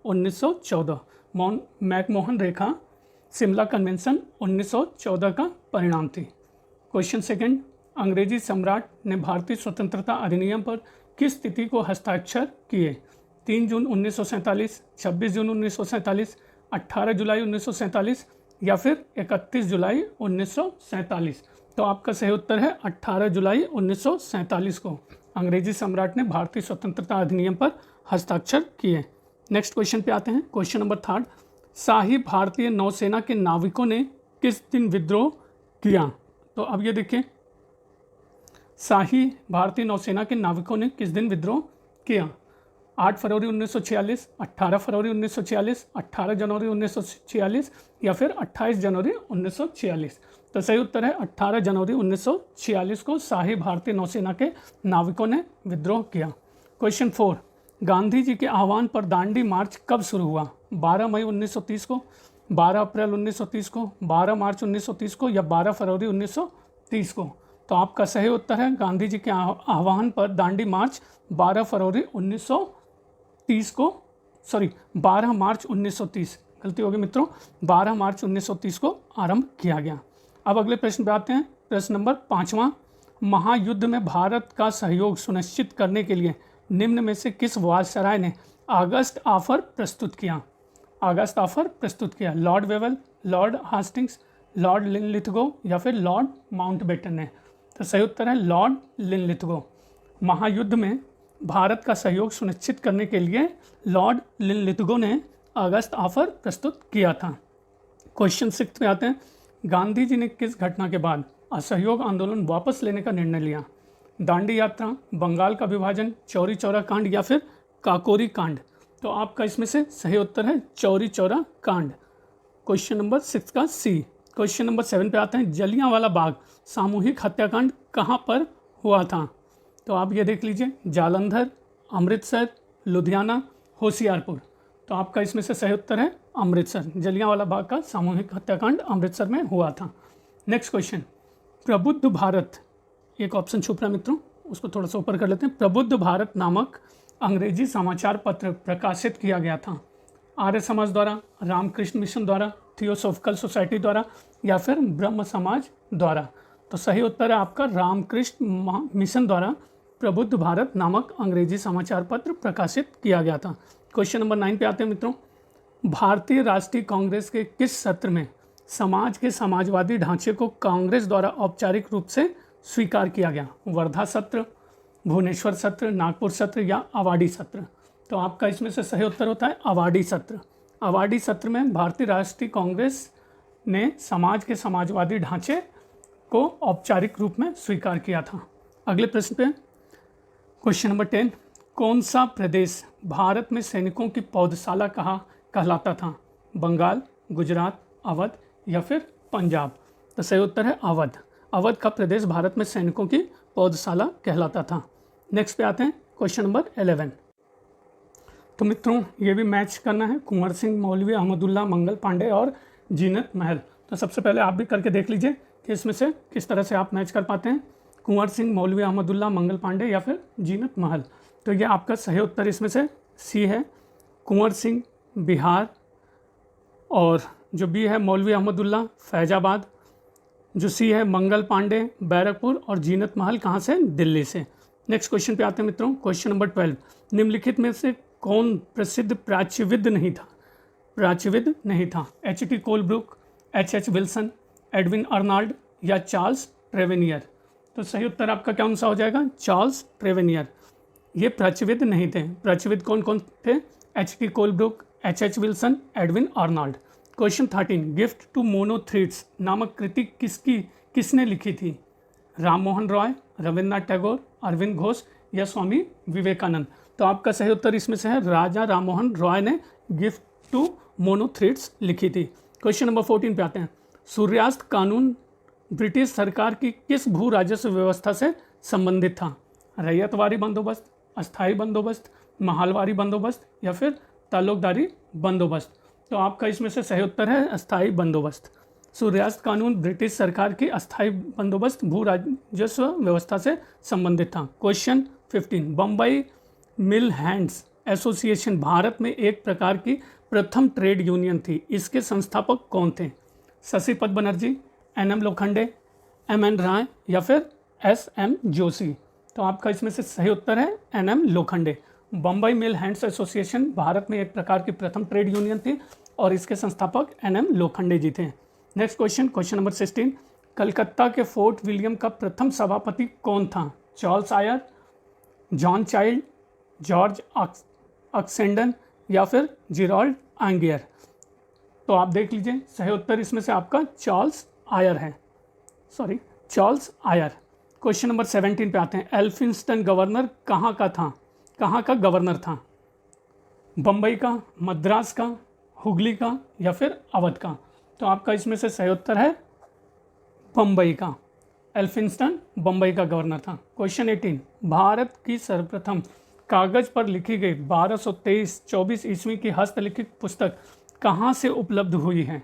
1914। McMahon रेखा Shimla convention 1914 का परिणाम थी। क्वेश्चन सेकंड, अंग्रेजी सम्राट ने भारतीय स्वतंत्रता अधिनियम पर किस तिथि को हस्ताक्षर किए? 3 जून 1947, 26 जून 1947, 18 जुलाई 1947 या फिर 31 जुलाई 1947? तो आपका सही उत्तर है 18 जुलाई 1947 को अंग्रेजी सम्राट ने भारतीय स्वतंत्रता अधिनियम पर हस्ताक्षर किए। नेक्स्ट क्वेश्चन पे आते हैं। क्वेश्चन नंबर 3, शाही भारतीय नौसेना के नाविकों ने किस दिन विद्रोह किया? तो अब ये देखिए, शाही भारतीय नौसेना के नाविकों ने किस दिन विद्रोह किया? 8 फरवरी 1946, 18 फरवरी 1946, 18 जनवरी 1946 या फिर 28 जनवरी 1946? तो सही उत्तर है 18 जनवरी 1946 को शाही भारतीय नौसेना के नाविकों ने विद्रोह किया। क्वेश्चन 4, गांधी जी के आह्वान पर दांडी मार्च कब शुरू हुआ? 12 मई 1930 को, 12 अप्रैल 1930 को, 12 मार्च 1930 को या 12 फरवरी 1930 को? तो आपका सही उत्तर है गांधी जी के आह्वान पर दांडी मार्च 12 फरवरी 1930 को, 12 मार्च 1930, गलती होगी मित्रों, 12 मार्च 1930 को आरंभ किया गया। अब अगले प्रश्न पे आते हैं। प्रश्न नंबर 5वां, महायुद्ध में भारत का सहयोग सुनिश्चित करने के लिए निम्न में से किस वायसराय ने अगस्त ऑफर प्रस्तुत किया? अगस्त ऑफर प्रस्तुत किया Lord Wavell, Lord Hastings, Lord Linlithgow या फिर लॉर्ड माउंटबेटन ने? तो सही उत्तर है लॉर्ड लिनलिथगो। महायुद्ध में भारत का सहयोग सुनिश्चित करने के लिए लॉर्ड लिनलिथगो ने अगस्त ऑफर प्रस्तुत किया था। क्वेश्चन 6 पे आते हैं। गांधी जी ने किस घटना के बाद असहयोग आंदोलन वापस लेने का निर्णय लिया? दांडी यात्रा, बंगाल का विभाजन, चौरी चौरा कांड या फिर काकोरी कांड? तो आपका इसमें से सही उत्तर है चौरी चौरा कांड, क्वेश्चन नंबर 6 का सी। क्वेश्चन नंबर 7 पे आते हैं। जलियांवाला बाग सामूहिक हत्याकांड कहाँ पर हुआ था? तो आप ये देख लीजिए, जालंधर, अमृतसर, लुधियाना, होशियारपुर? तो आपका इसमें से सही उत्तर है अमृतसर। जलियांवाला बाग का सामूहिक हत्याकांड अमृतसर में हुआ था। नेक्स्ट क्वेश्चन, प्रबुद्ध भारत, एक ऑप्शन छुप रहा है मित्रों, उसको थोड़ा सा ऊपर कर लेते हैं। प्रबुद्ध भारत नामक अंग्रेजी समाचार पत्र प्रकाशित किया गया था आर्य समाज द्वारा, रामकृष्ण मिशन द्वारा, थियोसॉफिकल सोसाइटी द्वारा या फिर ब्रह्म समाज द्वारा? तो सही उत्तर है आपका रामकृष्ण मिशन द्वारा प्रबुद्ध भारत नामक अंग्रेजी समाचार पत्र प्रकाशित किया गया था। क्वेश्चन नंबर 9 पे आते हैं मित्रों। भारतीय राष्ट्रीय कांग्रेस के किस सत्र में समाज के समाजवादी ढांचे को कांग्रेस द्वारा औपचारिक रूप से स्वीकार किया गया? वर्धा सत्र, भुवनेश्वर सत्र, नागपुर सत्र या अवाडी सत्र? तो आपका इसमें से सही उत्तर होता है अवाडी सत्र। अवाडी सत्र में भारतीय राष्ट्रीय कांग्रेस ने समाज के समाजवादी ढांचे को औपचारिक रूप में स्वीकार किया था। अगले प्रश्न पे क्वेश्चन नंबर 10, कौन सा प्रदेश भारत में सैनिकों की पौधशाला कहलाता था? बंगाल, गुजरात, अवध या फिर पंजाब? तो सही उत्तर है अवध। अवध का प्रदेश भारत में सैनिकों की पौधशाला कहलाता था। नेक्स्ट पे आते हैं क्वेश्चन नंबर 11। तो मित्रों ये भी मैच करना है, कुंवर सिंह, मौलवी अहमदुल्ला, मंगल पांडे और जीनत महल। तो सबसे पहले आप भी करके देख लीजिए कि इसमें से किस तरह से आप मैच कर पाते हैं, कुंवर सिंह, मौलवी अहमदुल्ला, मंगल पांडे या फिर जीनत महल? तो ये आपका सही उत्तर इसमें से सी है, कुंवर सिंह बिहार, और जो बी है मौलवी अहमदुल्ला फैजाबाद, जो सी है मंगल पांडे बैरकपुर, और जीनत महल कहाँ से? दिल्ली से। नेक्स्ट क्वेश्चन पे आते हैं मित्रों। क्वेश्चन नंबर 12, निम्नलिखित में से कौन प्रसिद्ध प्राच्यविद नहीं था? प्राच्यविद नहीं था? H.T. Colebrooke, H.H. Wilson, Edwin Arnold या चार्ल्स ट्रेवेनियर? तो सही उत्तर आपका कौन सा हो जाएगा? Charles Trevelyan. ये प्राच्यविद नहीं थे। प्राच्यविद कौन कौन थे? H.T. Colebrooke, H.H. Wilson, Edwin Arnold. Question 13, gift to monotheists नामक कृति किसने लिखी थी? राम मोहन रॉय, रविन्द्रनाथ टैगोर, अरविंद घोष या स्वामी विवेकानंद? तो आपका सही उत्तर इसमें से है राजा राम मोहन रॉय ने गिफ्ट टू मोनोथ्रीड्स लिखी थी। क्वेश्चन नंबर 14 पे आते हैं। सूर्यास्त कानून ब्रिटिश सरकार की किस भू राजस्व व्यवस्था से संबंधित था? रैयतवारी बंदोबस्त, अस्थाई बंदोबस्त, महालवारी बंदोबस्त या फिर ताल्लुकदारी बंदोबस्त? तो आपका इसमें से सही उत्तर है अस्थाई बंदोबस्त। सूर्यास्त कानून ब्रिटिश सरकार की अस्थाई बंदोबस्त भू राजस्व व्यवस्था से संबंधित था। क्वेश्चन 15, बम्बई मिल हैंड्स एसोसिएशन भारत में एक प्रकार की प्रथम ट्रेड यूनियन थी, इसके संस्थापक कौन थे? शशिपद बनर्जी, एन.एम. लोखंडे, एम.एन. राय या फिर एस.एम. जोशी? तो आपका इसमें से सही उत्तर है एन.एम. लोखंडे। बम्बई मिल हैंड्स एसोसिएशन भारत में एक प्रकार की प्रथम ट्रेड यूनियन थी और इसके संस्थापक एन.एम. लोखंडे जी थे। Next question, question number 16, Calcutta के फोर्ट विलियम का प्रथम सभापति कौन था? Charles Eyre, John Child, George Oxenden या फिर जिराल्ड आंगियर? तो आप देख लीजिए, सही उत्तर इसमें से आपका चार्ल्स आयर है, चार्ल्स आयर। क्वेश्चन नंबर 17 पे आते हैं, एल्फिंस्टन गवर्नर कहाँ का था? कहाँ का गवर्नर था? बम्बई का, मद्रास का, हुगली का या फिर अवध का? तो आपका इसमें से सही उत्तर है बम्बई का। एल्फिंस्टन बम्बई का गवर्नर था। क्वेश्चन 18, भारत की सर्वप्रथम कागज पर लिखी गई 1223-24 ईस्वी की हस्तलिखित पुस्तक कहाँ से उपलब्ध हुई है?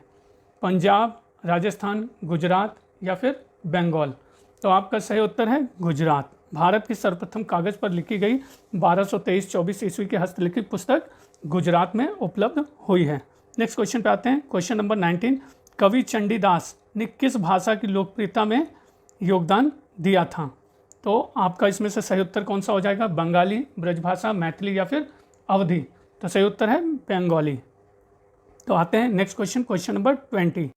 पंजाब, राजस्थान, गुजरात या फिर बंगाल? तो आपका सही उत्तर है गुजरात। भारत की सर्वप्रथम कागज पर लिखी गई 1223-24 ईस्वी की हस्तलिखित पुस्तक गुजरात में उपलब्ध हुई है। नेक्स्ट क्वेश्चन पे आते हैं, क्वेश्चन नंबर 19, कवि चंडीदास ने किस भाषा की लोकप्रियता में योगदान दिया था? तो आपका इसमें से सही उत्तर कौन सा हो जाएगा? बंगाली, ब्रजभाषा, मैथिली या फिर अवधी? तो सही उत्तर है बंगाली। तो आते हैं नेक्स्ट क्वेश्चन, क्वेश्चन नंबर 20।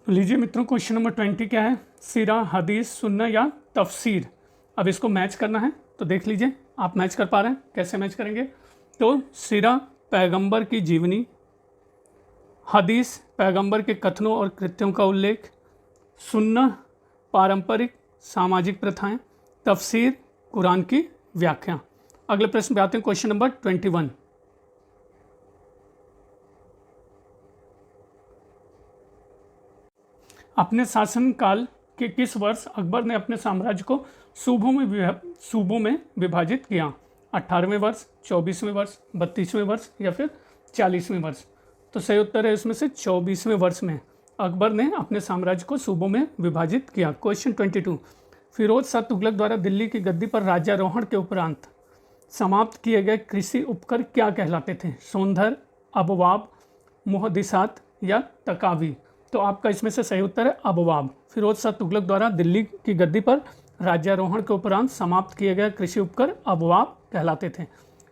तो लीजिए मित्रों, क्वेश्चन नंबर 20 क्या है? सीरा, हदीस, सुन्ना या तफसीर? अब इसको मैच करना है, तो देख लीजिए आप मैच कर पा रहे हैं, कैसे मैच करेंगे? तो सीरा पैगंबर की जीवनी, हदीस पैगंबर के कथनों और कृत्यों का उल्लेख, सुन्ना पारंपरिक सामाजिक प्रथाएं, तफसीर कुरान की व्याख्या। अगले प्रश्न पे आते हैं, क्वेश्चन नंबर 21। अपने शासनकाल के किस वर्ष अकबर ने अपने साम्राज्य को सूबों में विभाजित किया? 18वें वर्ष, 24वें वर्ष, 32वें वर्ष या फिर 40वें वर्ष? तो सही उत्तर है इसमें से 24वें वर्ष में अकबर ने अपने साम्राज्य को सूबों में विभाजित किया। क्वेश्चन 22, फिरोज शाह तुगलक द्वारा दिल्ली की गद्दी पर राज्यारोहण के उपरांत समाप्त किए गए कृषि उपकर क्या कहलाते थे? सोंधर, अबवाब, मुहद्दिसात या तकावी? तो आपका इसमें से सही उत्तर है अबवाब। फिरोज शाह तुगलक द्वारा दिल्ली की गद्दी पर राज्यारोहण के उपरांत समाप्त किए गए कृषि उपकर अबवाब कहलाते थे।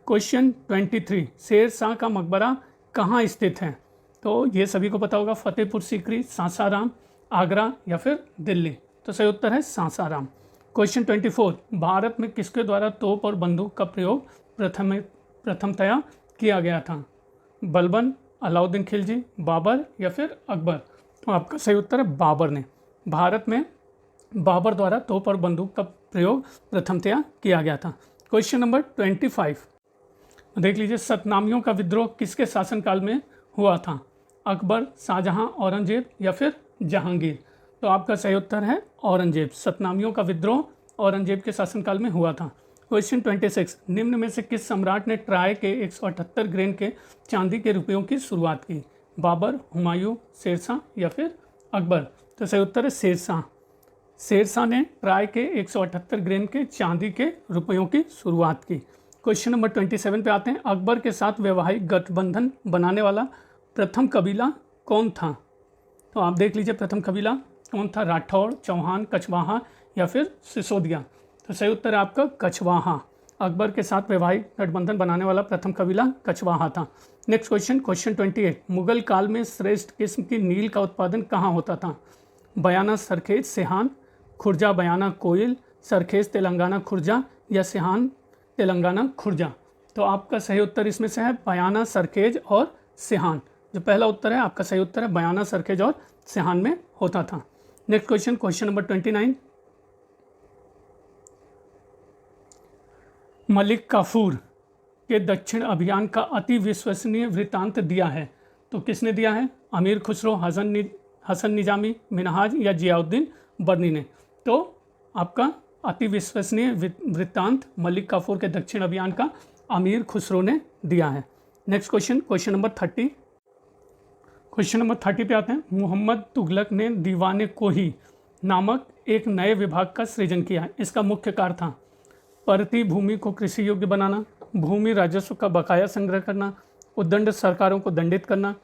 क्वेश्चन 23, शेर शाह का मकबरा कहाँ स्थित है? तो ये सभी को पता होगा, फतेहपुर सीकरी, सासाराम, आगरा या फिर दिल्ली? तो सही उत्तर है सासाराम। क्वेश्चन 24, भारत में किसके द्वारा तोप और बंदूक का प्रयोग प्रथमतया किया गया था? बलबन, अलाउद्दीन खिलजी, बाबर या फिर अकबर? तो आपका सही उत्तर है बाबर ने। भारत में बाबर द्वारा तोप और बंदूक का प्रयोग प्रथमतया किया गया था। क्वेश्चन नंबर 25, देख लीजिए, सतनामियों का विद्रोह किसके शासनकाल में हुआ था? अकबर, शाहजहां, औरंगजेब या फिर जहांगीर? तो आपका सही उत्तर है औरंगजेब। सतनामियों का विद्रोह औरंगजेब के शासनकाल में हुआ था। क्वेश्चन 26, निम्न में से किस सम्राट ने ट्राय के 178 ग्रेन के चांदी के रुपयों की शुरुआत की? बाबर, हुमायूं, शेरशाह या फिर अकबर? तो सही उत्तर है शेरशाह। शेरशाह ने ट्राय के 178 ग्रेन के चांदी के रुपयों की शुरुआत की। क्वेश्चन नंबर 27 पे आते हैं, अकबर के साथ वैवाहिक गठबंधन बनाने वाला प्रथम कबीला कौन था? तो आप देख लीजिए प्रथम कबीला कौन था? राठौड़, चौहान, कछवाहा या फिर सिसोदिया? तो सही उत्तर है आपका कछवाहा। अकबर के साथ वैवाहिक गठबंधन बनाने वाला प्रथम कबीला कछवाहा था। नेक्स्ट क्वेश्चन, क्वेश्चन 28, मुगल काल में श्रेष्ठ किस्म की नील का उत्पादन कहाँ होता था? बयाना, सरखेज, सिहान, खुर्जा, बयाना, कोयल, सरखेज, तेलंगाना, खुर्जा या सिहान, तेलंगाना, खुर्जा? तो आपका सही उत्तर इसमें से है बयाना, सरखेज और सिहान। जो पहला उत्तर है आपका सही उत्तर है बयाना, सरखेज और सिहान में होता था। Next question, question number 29, Malik Kafur के दक्षिण अभियान का अति विश्वसनीय वृत्तांत दिया है। तो किसने दिया है? अमीर खुसरो, हसन निजामी, मिनहाज या जियाउद्दीन बर्नी ने? तो आपका अति विश्वसनीय वृत्तांत मलिक काफूर के दक्षिण अभियान का अमीर खुसरो ने दिया है। Next question, question number 30। Question number 30 पे आते हैं, मोहम्मद तुगलक ने दीवाने कोही नामक एक नए विभाग का सृजन किया। इसका मुख्य कार्य था परती भूमि को कृषि योग्य बनाना, भूमि राजस्व का बकाया संग्रह करना, उद्दंड सरकारों को दंडित करना,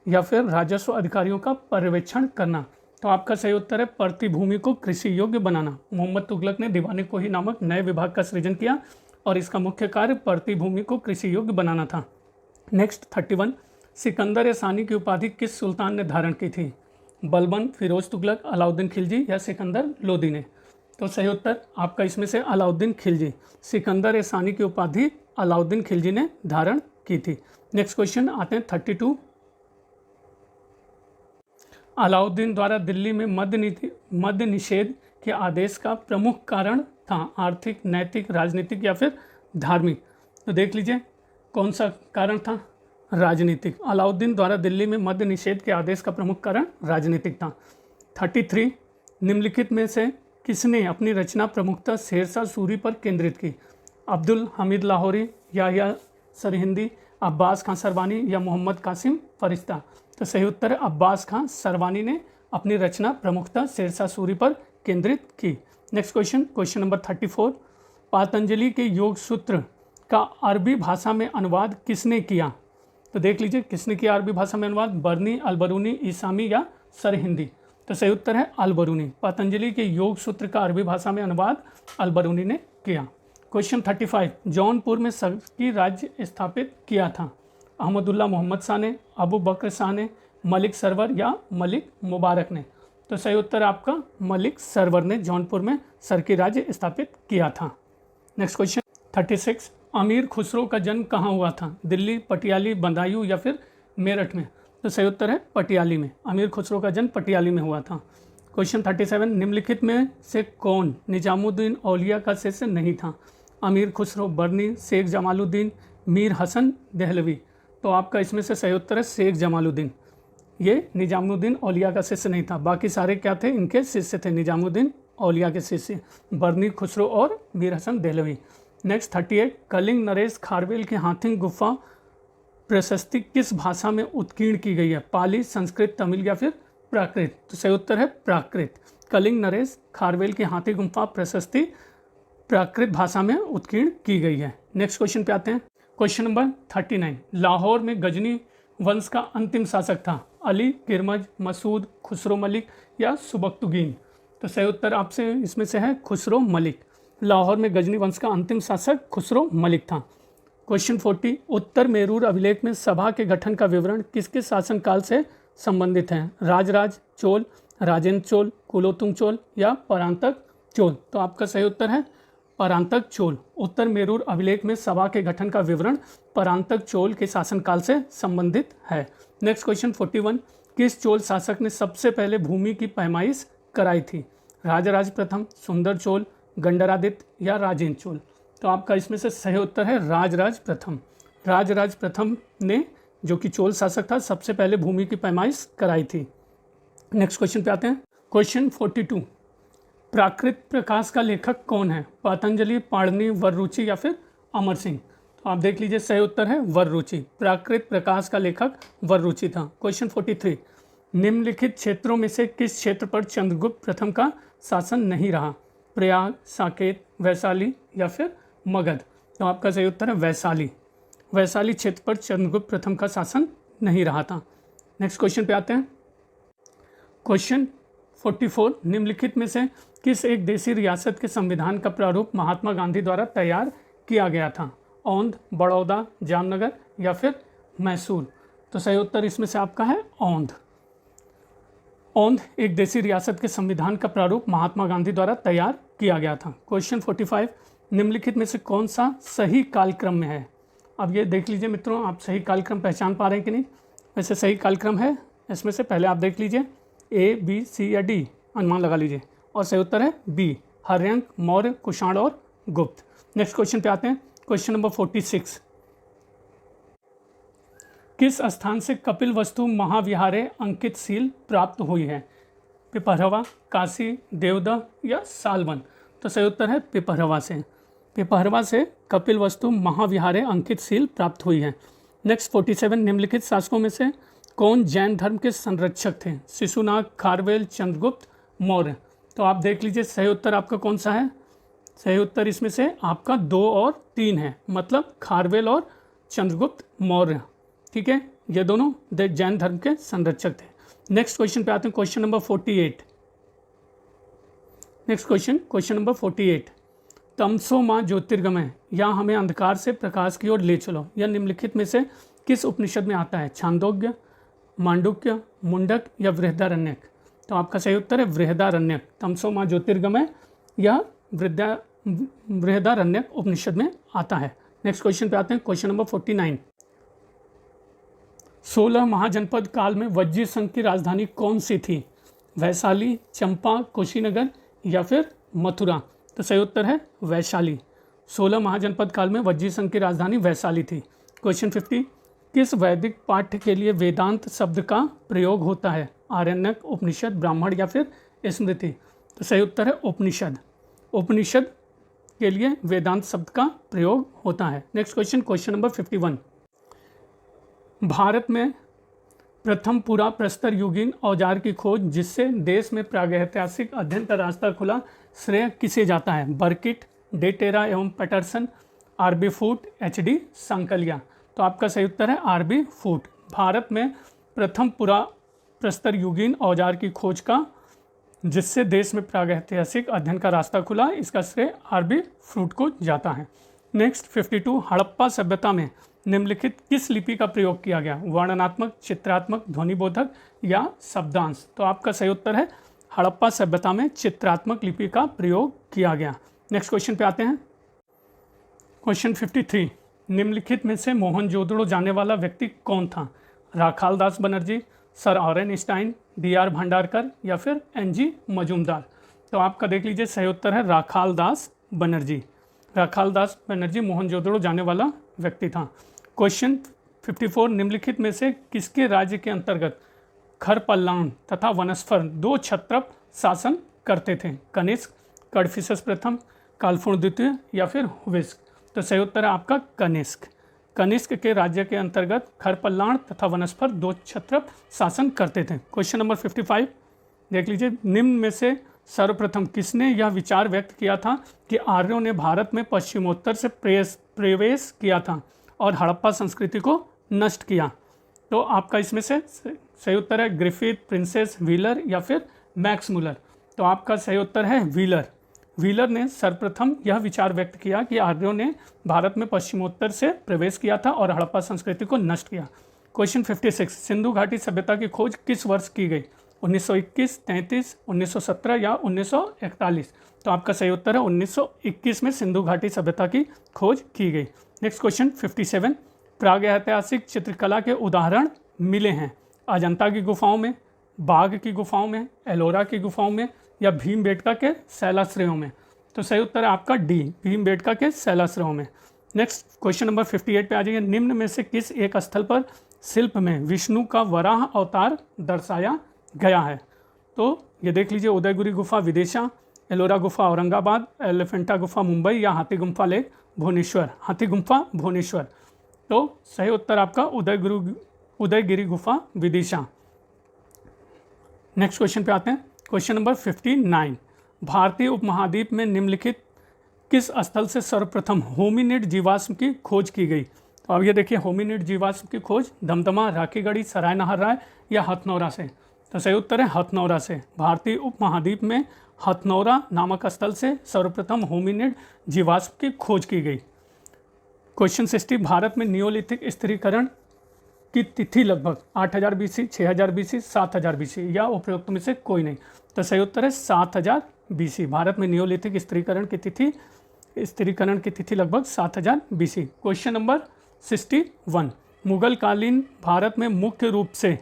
या फिर राजस्व अधिकारियों का पर्यवेक्षण करना। तो आपका सही उत्तर है प्रतिभूमि को कृषि योग्य बनाना। मोहम्मद तुगलक ने दीवाने कोही नामक नए विभाग का सृजन किया और इसका मुख्य कार्य प्रतिभूमि को कृषि योग्य बनाना था। नेक्स्ट 31, सिकंदर सानी की उपाधि किस सुल्तान ने धारण की थी? बलबन, फिरोज तुगलक, अलाउद्दीन खिलजी या सिकंदर लोदी ने? तो सही उत्तर आपका इसमें से अलाउद्दीन खिलजी। सिकंदर सानी की उपाधि अलाउद्दीन खिलजी ने धारण की थी। नेक्स्ट क्वेश्चन आते हैं 32, अलाउद्दीन द्वारा दिल्ली में मद्य निषेध के आदेश का प्रमुख कारण था आर्थिक, नैतिक, राजनीतिक या फिर धार्मिक? तो देख लीजिए कौन सा कारण था? राजनीतिक। अलाउद्दीन द्वारा दिल्ली में मद्य निषेध के आदेश का प्रमुख कारण राजनीतिक था। 33, निम्नलिखित में से किसने अपनी रचना प्रमुखतः शेरशाह सूरी पर केंद्रित की? अब्दुल हमीद लाहौरी, याह्या सरहिंदी, अब्बास खां सरवानी या मोहम्मद कासिम फरिश्ता? तो सही उत्तर है अब्बास खां सरवानी ने अपनी रचना प्रमुखतः शेरशाह सूरी पर केंद्रित की। नेक्स्ट क्वेश्चन नंबर 34, पातंजलि के योग सूत्र का अरबी भाषा में अनुवाद किसने किया? तो देख लीजिए किसने किया अरबी भाषा में अनुवाद? बर्नी, अलबरूनी, ईसामी या सरहिंदी? तो सही उत्तर है अलबरूनी। पतंजलि के योग सूत्र का अरबी भाषा में अनुवाद अलबरूनी ने किया। क्वेश्चन 35, जौनपुर में सकी राज्य स्थापित किया था? अहमदुल्ला मोहम्मद शाह ने, अबू बकर शाह ने, मलिक सरवर या मलिक मुबारक ने? तो सही उत्तर आपका मलिक सरवर ने जौनपुर में सरकी राज्य स्थापित किया था। नेक्स्ट क्वेश्चन 36, अमीर खुसरो का जन्म कहाँ हुआ था? दिल्ली, पटियाली, बदायूं या फिर मेरठ में? तो सही उत्तर है पटियाली में। अमीर खुसरो का जन्म पटियाली में हुआ था। क्वेश्चन 37, निम्नलिखित में से कौन निजामुद्दीन औलिया का शिष्य नहीं था? अमीर खुसरो, बर्नी, शेख जमालुद्दीन, मीर हसन देहलवी? तो आपका इसमें से सही उत्तर है शेख जमालुद्दीन। ये निजामुद्दीन औलिया का शिष्य नहीं था, बाकी सारे क्या थे? इनके शिष्य थे, निजामुद्दीन औलिया के शिष्य बर्नी, खुसरो और मीर हसन देहलवी। नेक्स्ट 38, कलिंग नरेश खारवेल की हाथिंग गुफा प्रशस्ति किस भाषा में उत्कीर्ण की गई है? पाली, संस्कृत, तमिल या फिर प्राकृत? तो सही उत्तर है प्राकृत। कलिंग नरेश खारवेल की हाथी गुफा प्रशस्ति प्राकृत भाषा में उत्कीर्ण की गई है। नेक्स्ट क्वेश्चन पे आते हैं। क्वेश्चन नंबर 39, लाहौर में गजनी वंश का अंतिम शासक था? अली, किरमज, मसूद, खुसरो मलिक या सुबक्तुगीन? तो सही उत्तर आपसे इसमें से है खुसरो मलिक। लाहौर में गजनी वंश का अंतिम शासक खुसरो मलिक था। क्वेश्चन 40, उत्तर मेरूर अभिलेख में सभा के गठन का विवरण किसके शासनकाल से संबंधित है? राजराज चोल, राजेंद्र चोल, कुलोतुंग चोल या परांतक चोल? तो आपका सही उत्तर है परांतक चोल। उत्तर मेरूर अभिलेख में सभा के गठन का विवरण परांतक चोल के शासनकाल से संबंधित है। नेक्स्ट क्वेश्चन 41, किस चोल शासक ने सबसे पहले भूमि की पैमाइश कराई थी? राजराज प्रथम, सुंदर चोल, गंडरादित्य या राजेंद्र चोल? तो आपका इसमें से सही उत्तर है राजराज प्रथम। राजराज प्रथम ने, जो कि चोल शासक था, सबसे पहले भूमि की पैमाइश कराई थी। नेक्स्ट क्वेश्चन पे आते हैं। क्वेश्चन 42, प्राकृत प्रकाश का लेखक कौन है? पतंजलि, पाणिनि, वररुचि या फिर अमर सिंह? तो आप देख लीजिए सही उत्तर है वररुचि। प्राकृत प्रकाश का लेखक वररुचि था। क्वेश्चन 43, निम्नलिखित क्षेत्रों में से किस क्षेत्र पर चंद्रगुप्त प्रथम का शासन नहीं रहा? प्रयाग, साकेत, वैशाली या फिर मगध? तो आपका सही उत्तर है वैशाली। वैशाली क्षेत्र पर चंद्रगुप्त प्रथम का शासन नहीं रहा था। नेक्स्ट क्वेश्चन पे आते हैं। क्वेश्चन 44, निम्नलिखित में से किस एक देशी रियासत के संविधान का प्रारूप महात्मा गांधी द्वारा तैयार किया गया था? औंध, बड़ौदा, जामनगर या फिर मैसूर? तो सही उत्तर इसमें से आपका है औंध। औंध एक देशी रियासत के संविधान का प्रारूप महात्मा गांधी द्वारा तैयार किया गया था। क्वेश्चन 45, निम्नलिखित में से कौन सा सही कालक्रम में है? अब ये देख लीजिए मित्रों, आप सही कालक्रम पहचान पा रहे हैं कि नहीं? वैसे सही कालक्रम है इसमें से, पहले आप देख लीजिए ए, बी, सी या डी, अनुमान लगा लीजिए, और सही उत्तर है बी, हर्यंक, मौर्य, कुषाण और गुप्त। नेक्स्ट क्वेश्चन पे आते हैं। क्वेश्चन नंबर 46, किस स्थान से कपिल वस्तु महाविहारे अंकित सील प्राप्त हुई है? पिपरहवा, काशी, देवदह या सालवन? तो सही उत्तर है पिपरहवा से। पिपरहवा से कपिल वस्तु महाविहारे अंकित सील प्राप्त हुई है। नेक्स्ट 47, निम्नलिखित शासकों में से कौन जैन धर्म के संरक्षक थे? शिशुनाग, खारवेल, चंद्रगुप्त, मौर्य? तो आप देख लीजिए सही उत्तर आपका कौन सा है? सही उत्तर इसमें से आपका 2 और 3 है, मतलब खारवेल और चंद्रगुप्त मौर्य। ठीक है, ये दोनों जैन धर्म के संरक्षक थे। नेक्स्ट क्वेश्चन पे आते हैं, question number 48। Next question number 48। तमसो माँ ज्योतिर्गमय, या हमें अंधकार से प्रकाश की ओर ले चलो, यह निम्नलिखित में से किस उपनिषद में आता है? छांदोग्य, मांडुक्य, मुंडक या बृहदारण्यक? तो आपका सही उत्तर है बृहदारण्यक। तमसो माँ ज्योतिर्गमय यह बृहदारण्यक उपनिषद में आता है। नेक्स्ट क्वेश्चन पे आते हैं, क्वेश्चन नंबर 49। 16 महाजनपद काल में वज्जी संघ की राजधानी कौन सी थी? वैशाली, चंपा, कुशीनगर या फिर मथुरा? तो सही उत्तर है वैशाली। 16 महाजनपद काल में वज्जी संघ की राजधानी वैशाली थी। क्वेश्चन 50। किस वैदिक पाठ्य के लिए वेदांत शब्द का प्रयोग होता है? आरण्यक, उपनिषद, ब्राह्मण या फिर स्मृति? तो सही उत्तर है उपनिषद। उपनिषद के लिए वेदांत शब्द का प्रयोग होता है। Next question number 51। भारत में प्रथम पूरा प्रस्तर युगीन औजार की खोज जिससे देश में प्रागैतिहासिक अध्ययन का रास्ता खुला, श्रेय किसे जाता है? बर्किट, डेटेरा एवं पैटरसन, आरबी फूट, एचडी सांकलिया? तो आपका सही उत्तर है आरबी फूट। भारत में प्रथम पूरा प्रस्तर युगीन औजार की खोज का जिससे देश में प्रागैतिहासिक अध्ययन का रास्ता खुला, इसका श्रेय आरबी फ्रूट को जाता है। नेक्स्ट 52। हड़प्पा सभ्यता में निम्नलिखित किस लिपि का प्रयोग किया गया? वर्णनात्मक, चित्रात्मक, ध्वनिबोधक या शब्दांश? तो आपका सही उत्तर है हड़प्पा सभ्यता में चित्रात्मक लिपि का प्रयोग किया गया। नेक्स्ट क्वेश्चन पे आते हैं, क्वेश्चन 53। निम्नलिखित में से मोहनजोदड़ो जाने वाला व्यक्ति कौन था? Rakhaldas Banerjee, sir Aurel Stein, D R. Bhandarkar या फिर एन.जी. मजूमदार? तो आपका देख लीजिए सही उत्तर है राखालदास बनर्जी। राखालदास बनर्जी मोहनजोदड़ो जाने वाला व्यक्ति था। क्वेश्चन 54। निम्नलिखित में से किसके राज्य के अंतर्गत खरपल्लाण तथा वनस्फर 2 क्षत्रप शासन करते थे? कनिष्क, कडफिसस प्रथम, कालफूण द्वितीय या फिर हुविस्क? तो सही उत्तर है आपका कनिष्क। कनिष्क के राज्य के अंतर्गत खरपल्लाण तथा वनस्फर 2 क्षत्रप शासन करते थे। क्वेश्चन नंबर 55 देख लीजिए। निम्न में से सर्वप्रथम किसने यह विचार व्यक्त किया था कि आर्यों ने भारत में पश्चिमोत्तर से प्रवेश किया था और हड़प्पा संस्कृति को नष्ट किया? तो आपका इसमें से सही उत्तर है ग्रिफिथ, प्रिंसेस, व्हीलर या फिर मैक्स मुलर? तो आपका सही उत्तर है व्हीलर। व्हीलर ने सर्वप्रथम यह विचार व्यक्त किया कि आर्यों ने भारत में पश्चिमोत्तर से प्रवेश किया था और हड़प्पा संस्कृति को नष्ट किया। क्वेश्चन 56। सिंधु घाटी सभ्यता की खोज किस वर्ष की गई? 1921, 33, 1917 या 1941? तो आपका सही उत्तर है 1921 में सिंधु घाटी सभ्यता की खोज की गई। Next question 57। प्रागैतिहासिक चित्रकला के उदाहरण मिले हैं अजंता की गुफाओं में, बाघ की गुफाओं में, एलोरा की गुफाओं में या भीमबेटका के शैलाश्रयों में? तो सही उत्तर है आपका डी, भीमबेटका के शैलाश्रयों में। नेक्स्ट क्वेश्चन नंबर 58 पे आ जाइए। निम्न में से किस एक स्थल पर शिल्प में विष्णु का वराह अवतार दर्शाया गया है? तो ये देख लीजिए, उदयगिरी गुफा विदिशा, एलोरा गुफा औरंगाबाद, एलिफेंटा गुफा मुंबई या हाथी गुम्फा लेक भुवनेश्वर? हाथी गुम्फा भुवनेश्वर। तो सही उत्तर आपका उदयगिरी गुफा विदिशा। नेक्स्ट क्वेश्चन पे आते हैं, क्वेश्चन नंबर 59। भारतीय उपमहाद्वीप में निम्नलिखित किस स्थल से सर्वप्रथम होमिनिड जीवाश्म की खोज की गई? तो अब ये देखिए, होमिनिड जीवाश्म की खोज दमदमा, राखीगढ़ी, सराय नहरराय या हथनौरा से? तो सही उत्तर है हथनौरा से। भारतीय उपमहाद्वीप में हथनौरा नामक स्थल से सर्वप्रथम होमिनिड जीवाश्म की खोज की गई। क्वेश्चन 60। भारत में नियोलिथिक स्थिरीकरण की तिथि लगभग 8000 बीसी, 6000 बीसी, 7000 बीसी या उपरोक्त में से कोई नहीं? तो सही उत्तर है 7000 बीसी। भारत में नियोलिथिक स्थिरीकरण की तिथि लगभग 7000 बीसी। Question number 61। मुगल कालीन भारत में मुख्य रूप से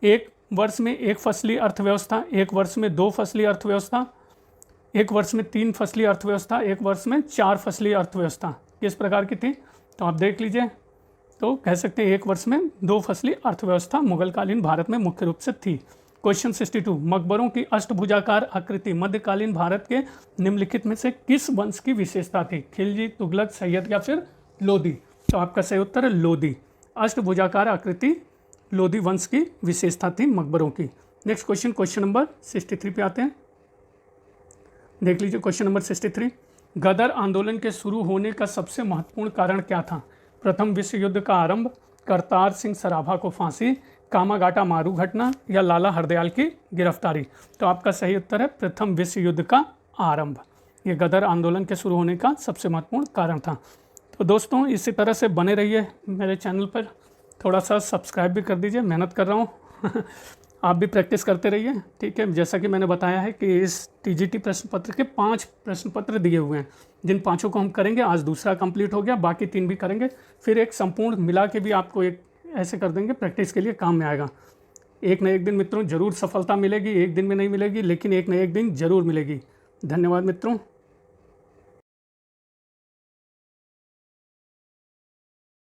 एक वर्ष में 1 फसली अर्थव्यवस्था, 1 वर्ष में 2 फसली अर्थव्यवस्था, 1 वर्ष में 3 फसली अर्थव्यवस्था, 1 वर्ष में 4 फसली अर्थव्यवस्था किस प्रकार की थी? तो आप देख लीजिए, तो कह सकते हैं 1 वर्ष में 2 फसली अर्थव्यवस्था मुगलकालीन भारत में मुख्य रूप से थी। क्वेश्चन 62। मकबरों की अष्टभुजाकार आकृति मध्यकालीन भारत के निम्नलिखित में से किस वंश की विशेषता थी? खिलजी, तुगलक, सैयद या फिर लोदी? तो आपका सही उत्तर है लोदी। अष्टभुजाकार आकृति लोदी वंश की विशेषता थी मकबरों की। नेक्स्ट क्वेश्चन नंबर 63 पे आते हैं। देख लीजिए क्वेश्चन नंबर 63। गदर आंदोलन के शुरू होने का सबसे महत्वपूर्ण कारण क्या था? प्रथम विश्व युद्ध का आरंभ, करतार सिंह सराभा को फांसी, कामागाटा मारू घटना या लाला हरदयाल की गिरफ्तारी? तो आपका सही उत्तर है प्रथम विश्व युद्ध का आरंभ। ये गदर आंदोलन के शुरू होने का सबसे महत्वपूर्ण कारण था। तो दोस्तों इसी तरह से बने रहिए मेरे चैनल पर, थोड़ा सा सब्सक्राइब भी कर दीजिए, मेहनत कर रहा हूँ आप भी प्रैक्टिस करते रहिए, ठीक है। जैसा कि मैंने बताया है कि इस टीजीटी प्रश्न पत्र के 5 प्रश्न पत्र दिए हुए हैं, जिन 5 को हम करेंगे। आज दूसरा कंप्लीट हो गया, बाकी 3 भी करेंगे, फिर एक संपूर्ण मिला के भी आपको एक ऐसे कर देंगे, प्रैक्टिस के लिए काम में आएगा। एक न एक दिन मित्रों ज़रूर सफलता मिलेगी, एक दिन में नहीं मिलेगी, लेकिन एक न एक दिन ज़रूर मिलेगी। धन्यवाद मित्रों।